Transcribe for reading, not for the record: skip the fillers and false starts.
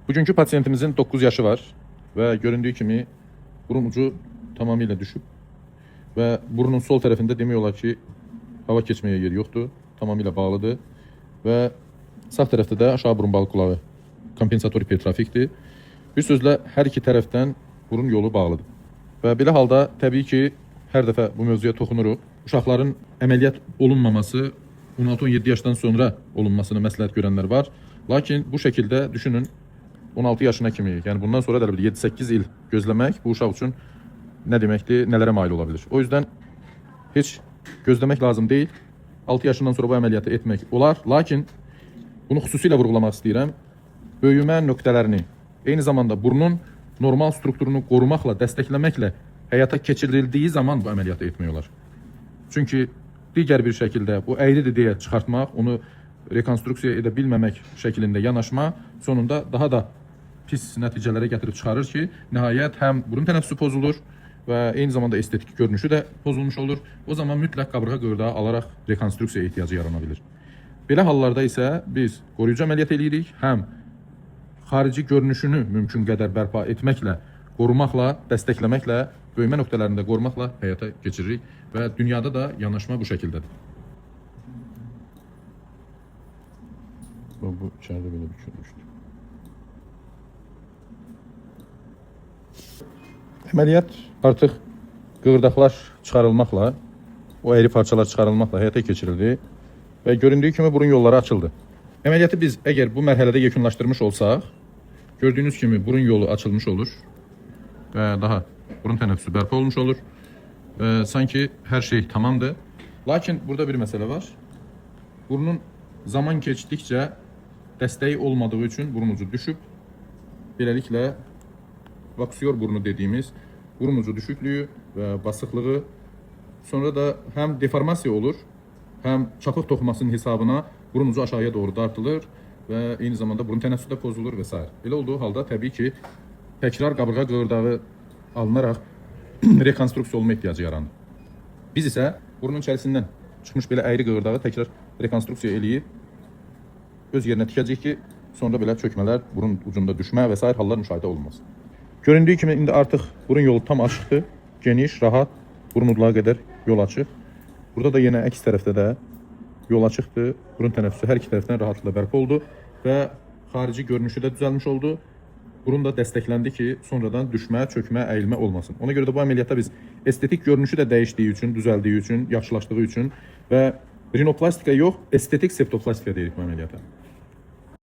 Bugünkü pasiyentimizin 9 yaşı var ve göründüğü kimi burun ucu tamamıyla düşüp ve burnun sol tarafında demək olar ki hava keçməyə yer yoxdur, tamamıyla bağlıdır və sağ tərəfdə də aşağı burun balı qulağı kompensator hipertrofikdir. Bir sözlə hər iki tərəfdən burun yolu bağlıdır. Və belə halda təbii ki hər dəfə bu mövzuya toxunuruq. Uşaqların əməliyyat olunmaması 16-17 yaşdan sonra olunmasını məsləhət görənlər var. Lakin bu şəkildə düşünün 16 yaşına kimi, yəni bundan sonra da 7-8 il gözləmək bu uşaq üçün nə deməkdir, nələrə mail ola bilir. O yüzden heç gözləmək lazım deyil. 6 yaşından sonra bu əməliyyatı etmək olar. Lakin bunu xüsusilə vurğulamaq istəyirəm. Böyümə nöqtələrini, eyni zamanda burnun normal strukturunu qorumaqla, dəstəkləməklə həyata keçirildiyi zaman bu əməliyyatı etmək olar. Çünki digər bir şəkildə bu əyridir deyə çıxartmaq, onu rekonstruksiya edə bilməmək şəklində yanaşma sonunda daha da pis nəticələrə gətirib çıxarır ki, nəhayət həm burun tənəffüsü pozulur və eyni zamanda estetik görünüşü də pozulmuş olur. O zaman mütləq qabırğa qırdağı alaraq rekonstruksiya ehtiyacı yarana bilir. Belə hallarda isə biz qoruyucu əməliyyat edirik, həm xarici görünüşünü mümkün qədər bərpa etməklə, qorumaqla, dəstəkləməklə, böyümə nöqtələrində qorumaqla həyata keçiririk və dünyada da yanaşma bu şəkildədir. Bu içeride böyle bükülmüştü. Əməliyyat artıq qığırdaqlar çıxarılmaqla, o əyri parçalar çıxarılmaqla həyata keçirildi və göründüyü kimi burun yolları açıldı. Əməliyyatı biz əgər bu mərhələdə yekunlaşdırmış olsaq, gördüyünüz kimi burun yolu açılmış olur və daha burun tənəffüsü bərpa olmuş olur və sanki hər şey tamamdır. Lakin burada bir məsələ var. Burnun zaman keçdikcə dəstəyi olmadığı üçün burun ucu düşüb, beləliklə vaksiyor burnu dediğimiz burun ucu düşüklüğü və basıqlığı, sonra da həm deformasiya olur, həm çapıq toxumasının hesabına burun ucu aşağıya doğru dartılır və eyni zamanda burun tənəffüsü də pozulur və s. Belə olduğu halda təbii ki təkrar qabırğa qığırdağı alınaraq rekonstruksiya olma ehtiyacı yaranır. Biz isə burnun içərisindən çıxmış belə əyri qığırdağı təkrar rekonstruksiya eləyib öz yerinə tikəcək ki, sonra belə çökmələr, burun ucunda düşmə və s. hallar müşahidə olunmaz. Göründüyü kimi indi artıq burun yolu tam açıqdır, geniş, rahat, burun udlağa qədər yol açıq. Burada da yenə əks tərəfdə də yol açıqdır, burun tənəffüsü hər iki tərəfdən rahatlıqla bərpa oldu və xarici görünüşü də düzəlmiş oldu. Burun da dəstəkləndi ki, sonradan düşmə, çökmə, əyilmə olmasın. Ona görə də bu əməliyyatda biz estetik görünüşü də dəyişdiyi üçün, düzəldiyi üçün, yaxşılaşdığı üçün və rinoplastika yox, estetik septoplastika deyirik bu əməliyyata.